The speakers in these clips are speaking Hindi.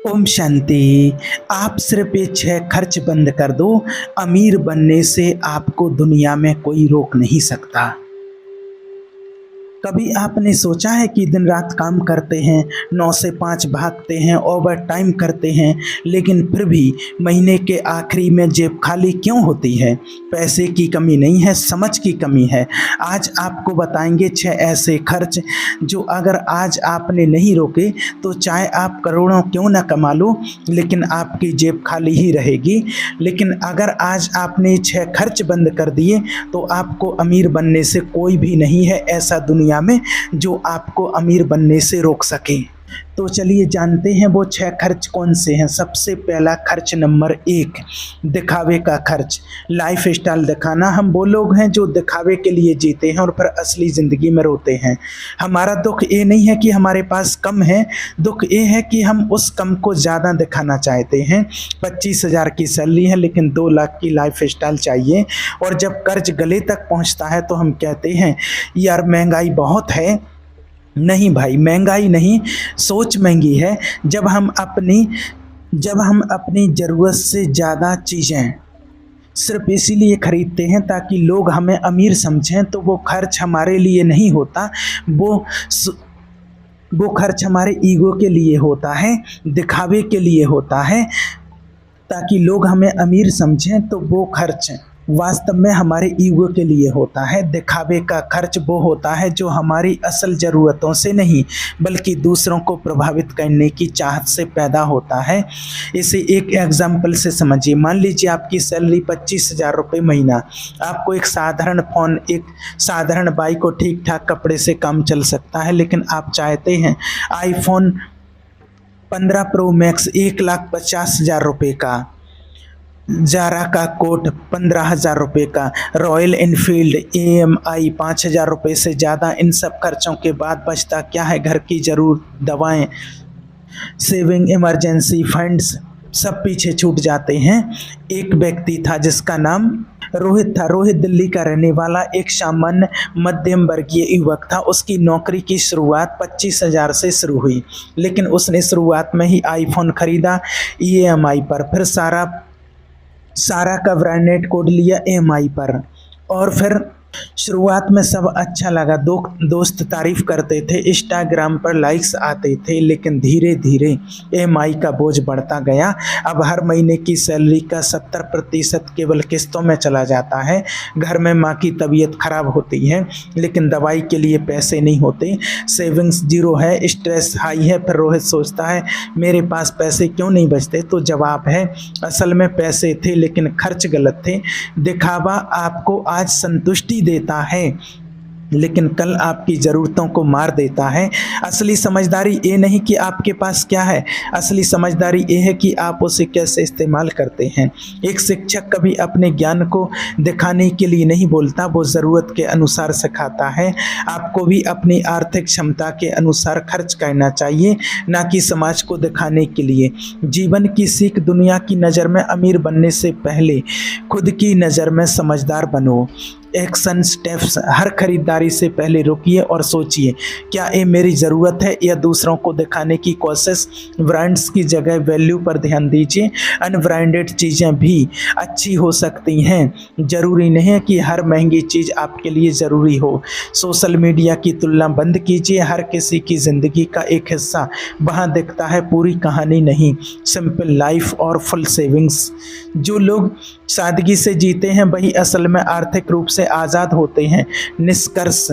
ओम शांति। आप सिर्फ ये 6 खर्च बंद कर दो, अमीर बनने से आपको दुनिया में कोई रोक नहीं सकता। कभी आपने सोचा है कि दिन रात काम करते हैं, 9 से 5 भागते हैं, ओवर टाइम करते हैं, लेकिन फिर भी महीने के आखिरी में जेब खाली क्यों होती है? पैसे की कमी नहीं है, समझ की कमी है। आज आपको बताएंगे 6 ऐसे खर्च जो अगर आज आपने नहीं रोके तो चाहे आप करोड़ों क्यों ना कमा लो, लेकिन आपकी जेब खाली ही रहेगी। लेकिन अगर आज आपने 6 खर्च बंद कर दिए तो आपको अमीर बनने से कोई भी नहीं है ऐसा दुनिया में जो आपको अमीर बनने से रोक सके। तो चलिए जानते हैं वो 6 खर्च कौन से हैं। सबसे पहला खर्च नंबर 1, दिखावे का खर्च। लाइफ स्टाइल दिखाना। हम वो लोग हैं जो दिखावे के लिए जीते हैं और फिर असली ज़िंदगी में रोते हैं। हमारा दुख ये नहीं है कि हमारे पास कम है, दुख ये है कि हम उस कम को ज़्यादा दिखाना चाहते हैं। 25,000 की सैलरी है लेकिन 2 लाख की लाइफ स्टाइल चाहिए, और जब कर्ज गले तक पहुंचता है तो हम कहते हैं यार महंगाई बहुत है। नहीं भाई, महंगाई नहीं, सोच महंगी है। जब हम अपनी ज़रूरत से ज़्यादा चीज़ें सिर्फ इसीलिए खरीदते हैं ताकि लोग हमें अमीर समझें, तो वो खर्च हमारे लिए नहीं होता, वो खर्च हमारे ईगो के लिए होता है, दिखावे के लिए होता है, ताकि लोग हमें अमीर समझें। तो वो खर्च वास्तव में हमारे ईगो के लिए होता है। दिखावे का खर्च वो होता है जो हमारी असल ज़रूरतों से नहीं बल्कि दूसरों को प्रभावित करने की चाहत से पैदा होता है। इसे एक एग्जाम्पल से समझिए। मान लीजिए आपकी सैलरी 25,000 रुपये महीना। आपको एक साधारण फ़ोन, एक साधारण बाइक और ठीक ठाक कपड़े से काम चल सकता है, लेकिन आप चाहते हैं आईफोन 15 प्रो मैक्स 1,50,000 रुपये का, जारा का कोट 15,000 रुपये का, रॉयल इनफील्ड EMI 5,000 रुपये से ज़्यादा। इन सब खर्चों के बाद बचता क्या है? घर की ज़रूर, दवाएं, सेविंग, इमरजेंसी फंड्स सब पीछे छूट जाते हैं। एक व्यक्ति था जिसका नाम रोहित था। रोहित दिल्ली का रहने वाला एक सामान्य मध्यम वर्गीय युवक था। उसकी नौकरी की शुरुआत 25,000 से शुरू हुई, लेकिन उसने शुरुआत में ही आईफोन खरीदा EMI पर, फिर सारा का ब्रांडेड कोड लिया EMI पर, और फिर शुरुआत में सब अच्छा लगा, दोस्त तारीफ करते थे, इंस्टाग्राम पर लाइक्स आते थे, लेकिन धीरे धीरे EMI का बोझ बढ़ता गया। अब हर महीने की सैलरी का 70% केवल किस्तों में चला जाता है। घर में माँ की तबीयत खराब होती है लेकिन दवाई के लिए पैसे नहीं होते, सेविंग्स जीरो है, स्ट्रेस हाई है। फिर रोहित सोचता है मेरे पास पैसे क्यों नहीं बचते? तो जवाब है असल में पैसे थे लेकिन खर्च गलत थे। दिखावा आपको आज संतुष्टि देता है लेकिन कल आपकी ज़रूरतों को मार देता है। असली समझदारी ये नहीं कि आपके पास क्या है, असली समझदारी ये है कि आप उसे कैसे इस्तेमाल करते हैं। एक शिक्षक कभी अपने ज्ञान को दिखाने के लिए नहीं बोलता, वो ज़रूरत के अनुसार सिखाता है। आपको भी अपनी आर्थिक क्षमता के अनुसार खर्च करना चाहिए, ना कि समाज को दिखाने के लिए। जीवन की सीख, दुनिया की नज़र में अमीर बनने से पहले खुद की नज़र में समझदार बनो। Action steps. हर खरीदारी से पहले रुकिए और सोचिए क्या ये मेरी ज़रूरत है या दूसरों को दिखाने की कोशिश। ब्रांड्स की जगह वैल्यू पर ध्यान दीजिए। अनब्रांडेड चीज़ें भी अच्छी हो सकती हैं, ज़रूरी नहीं है कि हर महंगी चीज़ आपके लिए ज़रूरी हो। सोशल मीडिया की तुलना बंद कीजिए। हर किसी की ज़िंदगी का एक हिस्सा वहाँ दिखता है, पूरी कहानी नहीं। सिंपल लाइफ और फुल सेविंग्स। जो लोग सादगी से जीते हैं वही असल में आर्थिक रूप से आज़ाद होते हैं। निष्कर्ष,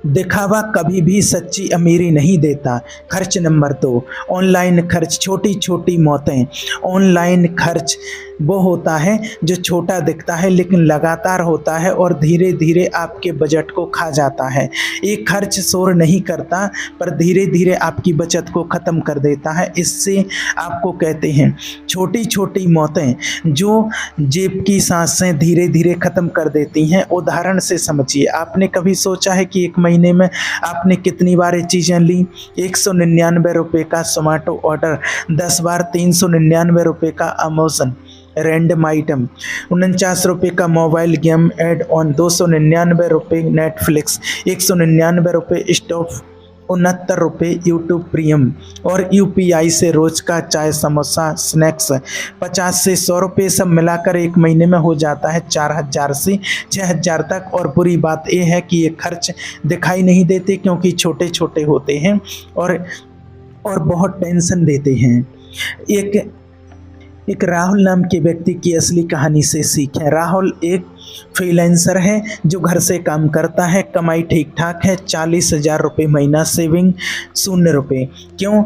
दिखावा कभी भी सच्ची अमीरी नहीं देता। खर्च नंबर 2, ऑनलाइन खर्च। छोटी छोटी मौतें। ऑनलाइन खर्च वो होता है जो छोटा दिखता है लेकिन लगातार होता है और धीरे धीरे आपके बजट को खा जाता है। एक खर्च शोर नहीं करता पर धीरे धीरे आपकी बचत को ख़त्म कर देता है। इससे आपको कहते हैं छोटी छोटी मौतें जो जेब की सांसें धीरे धीरे ख़त्म कर देती हैं। उदाहरण से समझिए, आपने कभी सोचा है कि एक महीने में आपने कितनी बार ये चीज़ें ली? 199 रुपये का जोमेटो ऑर्डर, 10 बार 399 रुपये का अमेज़न रैंडम आइटम, 49 रुपये का मोबाइल गेम एड ऑन, 299 रुपये नेटफ्लिक्स, 199 रुपये स्टॉप ₹69 यूट्यूब प्रीमियम और यूपीआई से रोज का चाय समोसा स्नैक्स 50 से ₹100 सब मिलाकर एक महीने में हो जाता है 4000 से 6000 तक। और बुरी बात यह है कि ये खर्च दिखाई नहीं देते क्योंकि छोटे छोटे होते हैं और बहुत टेंशन देते हैं। एक राहुल नाम के व्यक्ति की असली कहानी से सीख है। राहुल एक फ्रीलांसर है जो घर से काम करता है, कमाई ठीक ठाक है, 40,000 महीना, सेविंग ₹0। क्यों?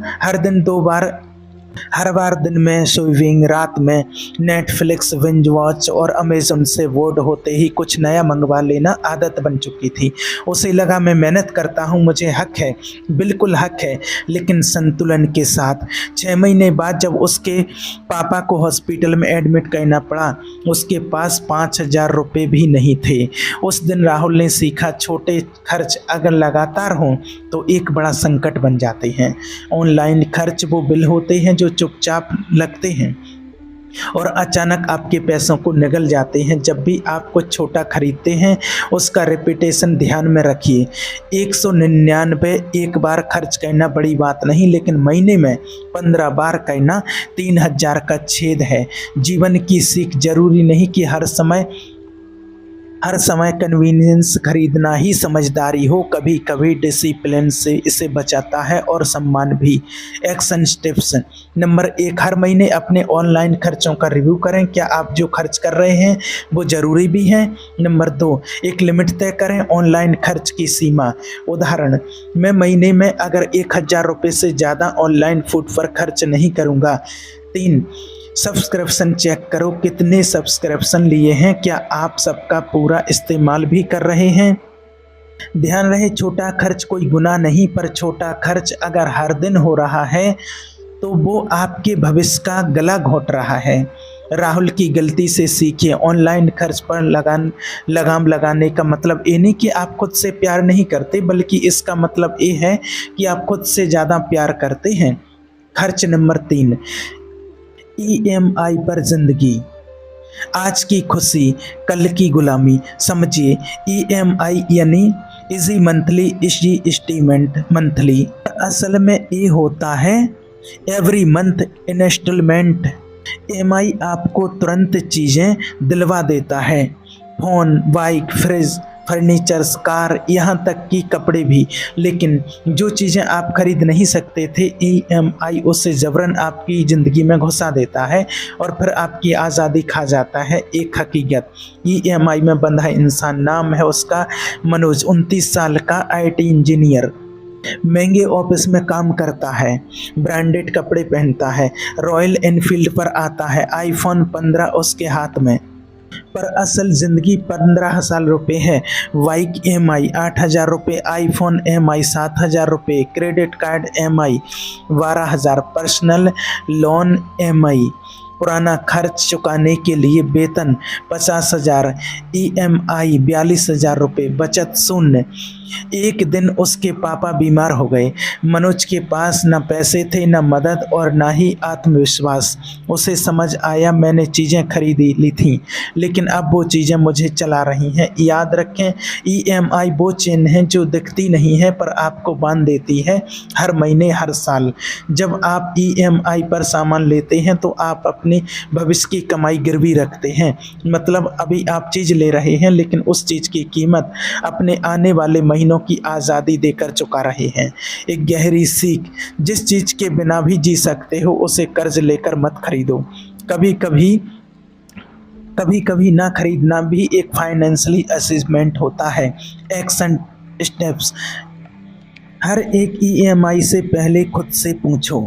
हर बार दिन में स्विमिंग, रात में नेटफ्लिक्स, विंज वॉच और अमेज़न से बोर्ड होते ही कुछ नया मंगवा लेना आदत बन चुकी थी। उसे लगा मैं मेहनत करता हूँ, मुझे हक है, बिल्कुल हक है, लेकिन संतुलन के साथ। 6 महीने बाद जब उसके पापा को हॉस्पिटल में एडमिट करना पड़ा, उसके पास ₹5,000 भी नहीं थे। उस दिन राहुल ने सीखा, छोटे खर्च अगर लगातार हों तो एक बड़ा संकट बन जाते हैं। ऑनलाइन खर्च वो बिल होते हैं जो चुपचाप लगते हैं और अचानक आपके पैसों को निगल जाते हैं। जब भी आप कुछ छोटा खरीदते हैं उसका रिपीटेशन ध्यान में रखिए। 199 एक बार खर्च करना बड़ी बात नहीं, लेकिन महीने में 15 बार करना 3000 का छेद है। जीवन की सीख जरूरी नहीं कि हर समय कन्वीनियंस खरीदना ही समझदारी हो। कभी कभी डिसिप्लिन से इसे बचाता है और सम्मान भी। Action steps. नंबर 1, हर महीने अपने ऑनलाइन खर्चों का रिव्यू करें। क्या आप जो खर्च कर रहे हैं वो ज़रूरी भी हैं? नंबर 2, एक लिमिट तय करें ऑनलाइन खर्च की सीमा। उदाहरण, मैं महीने में अगर ₹1000 से ज़्यादा ऑनलाइन फूड पर खर्च नहीं करूँगा। 3, सब्सक्रिप्शन चेक करो, कितने सब्सक्रिप्शन लिए हैं, क्या आप सबका पूरा इस्तेमाल भी कर रहे हैं। ध्यान रहे, छोटा खर्च कोई गुनाह नहीं, पर छोटा खर्च अगर हर दिन हो रहा है तो वो आपके भविष्य का गला घोंट रहा है। राहुल की गलती से सीखिए। ऑनलाइन खर्च पर लगाम लगाने का मतलब ये नहीं कि आप खुद से प्यार नहीं करते, बल्कि इसका मतलब ये है कि आप खुद से ज़्यादा प्यार करते हैं। खर्च नंबर 3, EMI पर जिंदगी। आज की खुशी कल की गुलामी। समझिए, EMI यानी इजी मंथली इंस्टॉलमेंट मंथली। असल में ये होता है एवरी मंथ इंस्टॉलमेंट। EMI आपको तुरंत चीज़ें दिलवा देता है, phone, bike, fridge, furnitures, car, यहाँ तक कि कपड़े भी। लेकिन जो चीज़ें आप खरीद नहीं सकते थे, EMI उससे ज़बरन आपकी ज़िंदगी में घुसा देता है और फिर आपकी आज़ादी खा जाता है। एक हकीकत, EMI में बंधा इंसान, नाम है उसका मनोज, 29 साल का IT इंजीनियर, महंगे ऑफिस में काम करता है, ब्रांडेड कपड़े पहनता है, रॉयल एनफील्ड पर आता है, iPhone 15 उसके हाथ में, पर असल ज़िंदगी ₹15,000 है। Bike EMI ₹8,000, iPhone EMI ₹7,000, credit card EMI ₹12,000, personal loan EMI, पुराना खर्च चुकाने के लिए वेतन ₹50,000, EMI ₹42,000, बचत शून्य। एक दिन उसके पापा बीमार हो गए। मनोज के पास न पैसे थे, न मदद और न ही आत्मविश्वास। उसे समझ आया, मैंने चीज़ें खरीदी ली थीं, लेकिन अब वो चीज़ें मुझे चला रही हैं। याद रखें, EMI वो चेन है जो दिखती नहीं है पर आपको बांध देती है हर महीने, हर साल। जब आप EMI पर सामान लेते हैं तो आप अपने भविष्य की कमाई गिरवी रखते हैं। मतलब अभी आप चीज़ ले रहे हैं, लेकिन उस चीज़ की कीमत अपने आने वाले महीनों की आज़ादी देकर चुका रहे हैं। एक गहरी सीख, जिस चीज़ के बिना भी जी सकते हो उसे कर्ज लेकर मत खरीदो। कभी कभी ना खरीदना भी एक फाइनेंशियली असेसमेंट होता है। Action steps. हर एक EMI से पहले खुद से पूछो,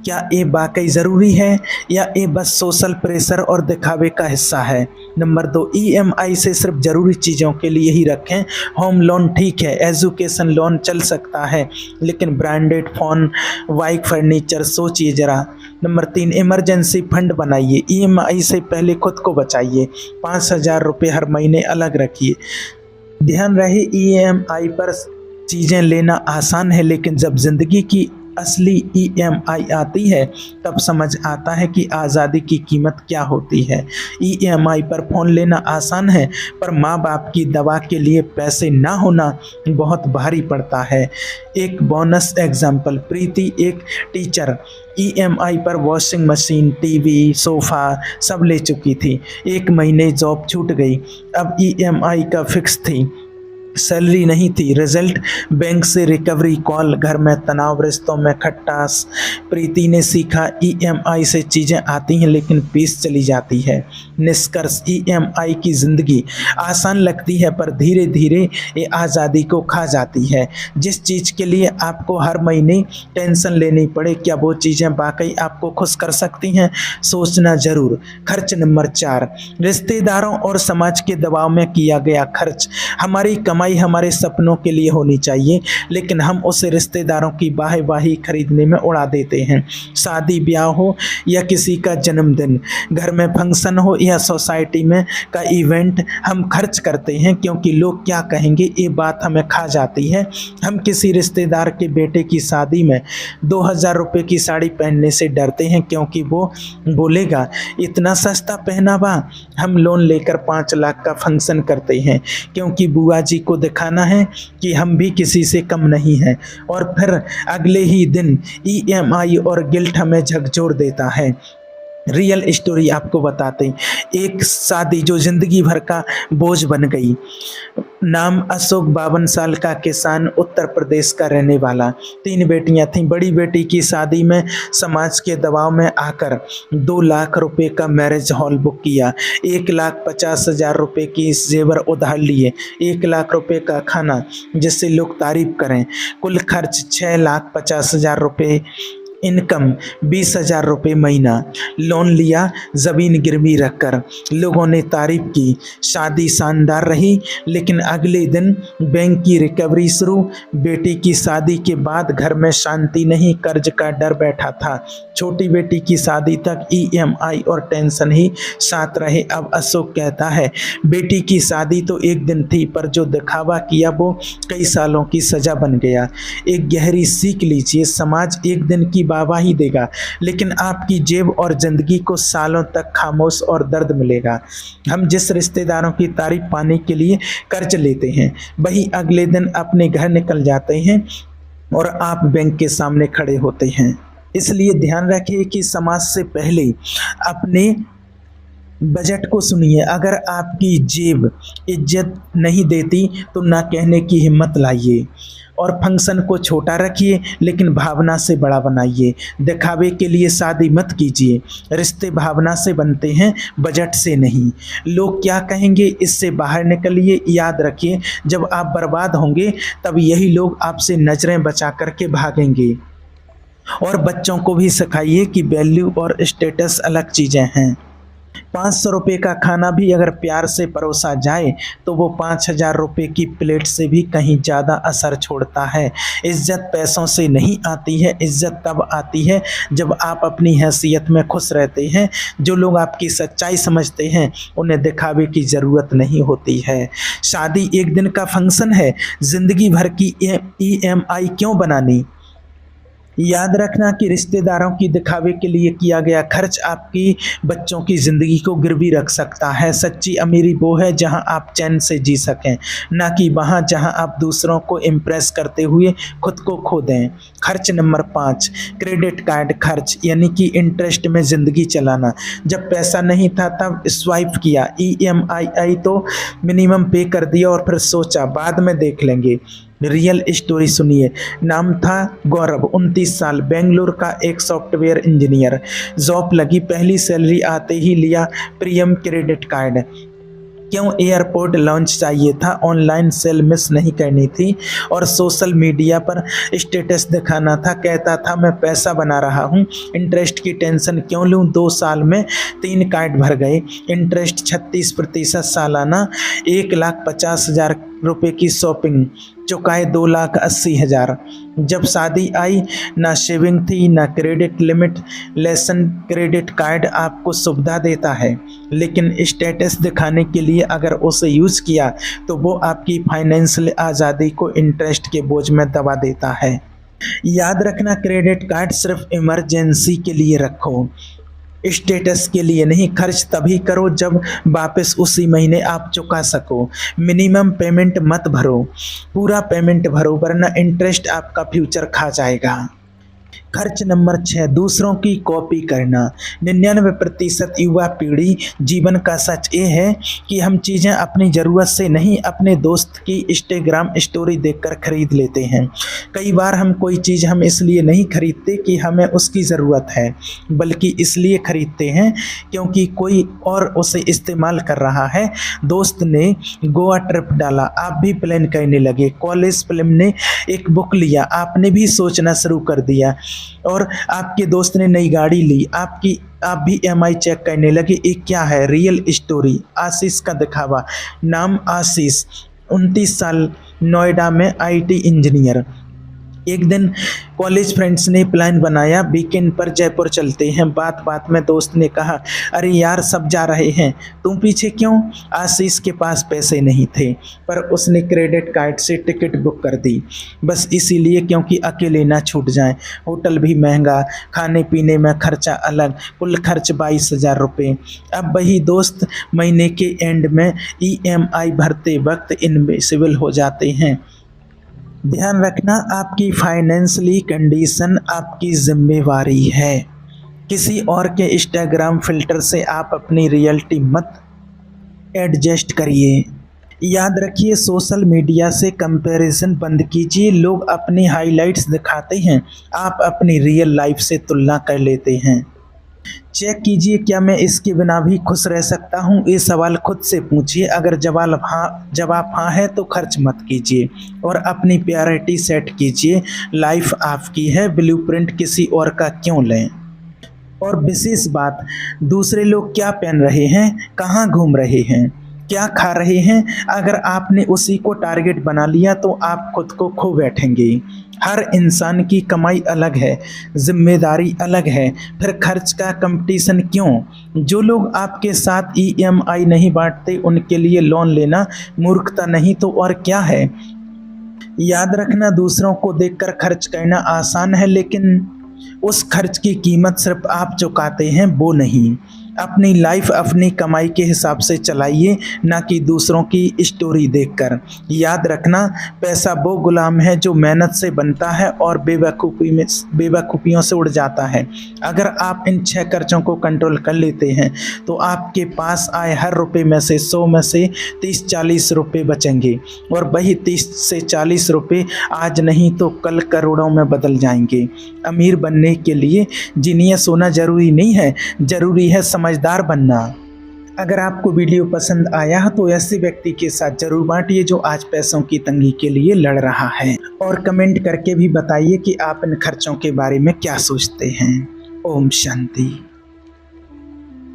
क्या ये वाकई ज़रूरी है या ये बस सोशल प्रेशर और दिखावे का हिस्सा है। नंबर 2, EMI से सिर्फ ज़रूरी चीज़ों के लिए ही रखें। होम लोन ठीक है, एजुकेशन लोन चल सकता है, लेकिन ब्रांडेड फ़ोन, बाइक, फर्नीचर सोचिए ज़रा। नंबर 3, इमरजेंसी फंड बनाइए। EMI से पहले खुद को बचाइए, ₹5,000 हर महीने अलग रखिए। ध्यान रहे, EMI पर चीज़ें लेना आसान है, लेकिन जब ज़िंदगी की असली ईएमआई आती है तब समझ आता है कि आज़ादी की कीमत क्या होती है। ईएमआई पर फ़ोन लेना आसान है, पर माँ बाप की दवा के लिए पैसे ना होना बहुत भारी पड़ता है। एक बोनस एग्जाम्पल, प्रीति एक टीचर ईएमआई पर वॉशिंग मशीन, टीवी, सोफ़ा सब ले चुकी थी। एक महीने जॉब छूट गई, अब ईएमआई का फिक्स थी, सैलरी नहीं थी। रिजल्ट, बैंक से रिकवरी कॉल, घर में तनाव, रिश्तों में खटास। प्रीति ने सीखा ईएमआई से चीज़ें आती हैं लेकिन पीस चली जाती है। निष्कर्ष, ईएमआई की ज़िंदगी आसान लगती है पर धीरे धीरे ये आज़ादी को खा जाती है। जिस चीज़ के लिए आपको हर महीने टेंशन लेनी पड़े, क्या वो चीज़ें वाकई आपको खुश कर सकती हैं? सोचना ज़रूर। खर्च नंबर 4, रिश्तेदारों और समाज के दबाव में किया गया खर्च। हमारी कमाई हमारे सपनों के लिए होनी चाहिए, लेकिन हम उसे रिश्तेदारों की वाही खरीदने में उड़ा देते हैं। शादी ब्याह हो या किसी का जन्मदिन, घर में फंक्शन हो या सोसाइटी में का इवेंट, हम खर्च करते हैं क्योंकि लोग क्या कहेंगे ये बात हमें खा जाती है। हम किसी रिश्तेदार के बेटे की शादी में 2000 रुपये की साड़ी पहनने से डरते हैं क्योंकि वो बोलेगा इतना सस्ता पहनावा। हम लोन लेकर 5 लाख का फंक्शन करते हैं क्योंकि बुआ जी को दिखाना है कि हम भी किसी से कम नहीं हैं, और फिर अगले ही दिन ईएमआई और गिल्ट हमें झकझोर देता है। रियल स्टोरी आपको बताते हैं, एक शादी जो ज़िंदगी भर का बोझ बन गई। नाम अशोक, 52 साल का किसान, उत्तर प्रदेश का रहने वाला। 3 बेटियां थीं। बड़ी बेटी की शादी में समाज के दबाव में आकर 2 लाख रुपए का मैरिज हॉल बुक किया, 1,50,000 रुपये की जेवर उधार लिए, 1 लाख रुपए का खाना जिससे लोग तारीफ करें, कुल खर्च 6,50,000 रुपये, इनकम 20,000 रुपये महीना। लोन लिया ज़मीन गिरवी रखकर, लोगों ने तारीफ की। शादी शानदार रही, लेकिन अगले दिन बैंक की रिकवरी शुरू। बेटी की शादी के बाद घर में शांति नहीं, कर्ज का डर बैठा था। छोटी बेटी की शादी तक ईएमआई और टेंशन ही साथ रहे। अब अशोक कहता है, बेटी की शादी तो एक दिन थी, पर जो दिखावा किया वो कई सालों की सज़ा बन गया। एक गहरी सीख लीजिए, समाज एक दिन की वाहवाही देगा, लेकिन आपकी जेब और ज़िंदगी को सालों तक खामोश और दर्द मिलेगा। हम जिस रिश्तेदारों की तारीफ पाने के लिए कर्ज लेते हैं, वही अगले दिन अपने घर निकल जाते हैं और आप बैंक के सामने खड़े होते हैं। इसलिए ध्यान रखिए कि समाज से पहले अपने बजट को सुनिए। अगर आपकी जेब इज्जत नहीं देती तो ना कहने की हिम्मत लाइए, और फंक्शन को छोटा रखिए लेकिन भावना से बड़ा बनाइए। दिखावे के लिए शादी मत कीजिए, रिश्ते भावना से बनते हैं, बजट से नहीं। लोग क्या कहेंगे इससे बाहर निकलिए। याद रखिए, जब आप बर्बाद होंगे तब यही लोग आपसे नज़रें बचा करके भागेंगे। और बच्चों को भी सिखाइए कि वैल्यू और स्टेटस अलग चीज़ें हैं। 500 रुपये का खाना भी अगर प्यार से परोसा जाए तो वो 5,000 रुपये की प्लेट से भी कहीं ज़्यादा असर छोड़ता है। इज़्ज़त पैसों से नहीं आती है, इज़्ज़त तब आती है जब आप अपनी हैसियत में खुश रहते हैं। जो लोग आपकी सच्चाई समझते हैं उन्हें दिखावे की ज़रूरत नहीं होती है। शादी एक दिन का फंक्शन है, ज़िंदगी भर की ईएमआई क्यों बनानी। याद रखना कि रिश्तेदारों की दिखावे के लिए किया गया खर्च आपकी बच्चों की ज़िंदगी को गिरवी रख सकता है। सच्ची अमीरी वो है जहां आप चैन से जी सकें, ना कि वहां जहां आप दूसरों को इम्प्रेस करते हुए खुद को खो दें। खर्च नंबर 5, क्रेडिट कार्ड खर्च, यानी कि इंटरेस्ट में ज़िंदगी चलाना। जब पैसा नहीं था तब स्वाइप किया, ईएमआई तो मिनिमम पे कर दिया और फिर सोचा बाद में देख लेंगे। रियल स्टोरी सुनिए। नाम था गौरव, 29 साल, बेंगलुरु का एक सॉफ्टवेयर इंजीनियर। जॉब लगी, पहली सैलरी आते ही लिया प्रीमियम क्रेडिट कार्ड। क्यों? एयरपोर्ट लॉन्च चाहिए था, ऑनलाइन सेल मिस नहीं करनी थी और सोशल मीडिया पर स्टेटस दिखाना था। कहता था मैं पैसा बना रहा हूँ, इंटरेस्ट की टेंशन क्यों लूँ। 2 साल में 3 कार्ड भर गए, इंटरेस्ट 36% सालाना, 1,50,000 रुपये की शॉपिंग, चुकाए 2,80,000। जब शादी आई, ना सेविंग थी ना credit limit. Lesson, credit card आपको सुविधा देता है, लेकिन स्टेटस दिखाने के लिए अगर उसे यूज़ किया तो वो आपकी फाइनेंशियल आज़ादी को इंटरेस्ट के बोझ में दबा देता है। याद रखना, क्रेडिट कार्ड सिर्फ इमरजेंसी के लिए रखो, स्टेटस के लिए नहीं। खर्च तभी करो जब वापस उसी महीने आप चुका सको। मिनिमम पेमेंट मत भरो, पूरा पेमेंट भरो, वरना इंटरेस्ट आपका फ्यूचर खा जाएगा। खर्च नंबर 6, दूसरों की कॉपी करना। 99% युवा पीढ़ी जीवन का सच ये है कि हम चीज़ें अपनी ज़रूरत से नहीं, अपने दोस्त की इंस्टाग्राम स्टोरी देखकर खरीद लेते हैं। कई बार हम कोई चीज़ हम इसलिए नहीं खरीदते कि हमें उसकी ज़रूरत है, बल्कि इसलिए खरीदते हैं क्योंकि कोई और उसे इस्तेमाल कर रहा है। दोस्त ने गोवा ट्रिप डाला, आप भी प्लान करने लगे। कॉलेज फिल्म ने एक बुक लिया, आपने भी सोचना शुरू कर दिया। और आपके दोस्त ने नई गाड़ी ली, आप भी EMI चेक करने लगे। ये क्या है? Real story. आशीष का दिखावा। नाम आशीष, 29 साल, नोएडा में IT इंजीनियर। एक दिन कॉलेज फ्रेंड्स ने प्लान बनाया, वीकेंड पर जयपुर चलते हैं। बात बात में दोस्त ने कहा, अरे यार सब जा रहे हैं, तुम पीछे क्यों? आशीष के पास पैसे नहीं थे, पर उसने क्रेडिट कार्ड से टिकट बुक कर दी, बस इसीलिए क्योंकि अकेले ना छूट जाए। होटल भी महंगा, खाने पीने में खर्चा अलग, कुल खर्च 22,000 रुपये। अब वही दोस्त महीने के एंड में EMI भरते वक्त इनविजिबल हो जाते हैं। ध्यान रखना, आपकी फाइनेंशियली कंडीशन आपकी जिम्मेवारी है। किसी और के इंस्टाग्राम फिल्टर से आप अपनी रियलिटी मत एडजस्ट करिए। याद रखिए, सोशल मीडिया से कंपैरिजन बंद कीजिए। लोग अपनी हाइलाइट्स दिखाते हैं, आप अपनी रियल लाइफ से तुलना कर लेते हैं। चेक कीजिए, क्या मैं इसके बिना भी खुश रह सकता हूँ? ये सवाल खुद से पूछिए। अगर जवाब हाँ है तो खर्च मत कीजिए और अपनी प्रायोरिटी सेट कीजिए। लाइफ आपकी है, ब्लूप्रिंट किसी और का क्यों लें? और विशेष बात, दूसरे लोग क्या पहन रहे हैं, कहाँ घूम रहे हैं, क्या खा रहे हैं, अगर आपने उसी को टारगेट बना लिया तो आप खुद को खो बैठेंगे। हर इंसान की कमाई अलग है, जिम्मेदारी अलग है, फिर खर्च का कंपटीशन क्यों? जो लोग आपके साथ EMI नहीं बांटते उनके लिए लोन लेना मूर्खता नहीं तो और क्या है। याद रखना, दूसरों को देखकर खर्च करना आसान है, लेकिन उस खर्च की कीमत सिर्फ आप चुकाते हैं, वो नहीं। अपनी लाइफ अपनी कमाई के हिसाब से चलाइए, ना कि दूसरों की स्टोरी देखकर। याद रखना, पैसा वो गुलाम है जो मेहनत से बनता है और बेवकूफ़ियों से उड़ जाता है। अगर आप इन 6 खर्चों को कंट्रोल कर लेते हैं तो आपके पास आए हर रुपये में से 100 में से 30-40 रुपये बचेंगे, और वही 30 से 40 रुपये आज नहीं तो कल करोड़ों में बदल जाएंगे। अमीर बनने के लिए जीनियस होना ज़रूरी नहीं है, ज़रूरी है समझदार बनना। अगर आपको वीडियो पसंद आया तो ऐसे व्यक्ति के साथ जरूर बांटिए जो आज पैसों की तंगी के लिए लड़ रहा है, और कमेंट करके भी बताइए कि आप इन खर्चों के बारे में क्या सोचते हैं। ओम शांति।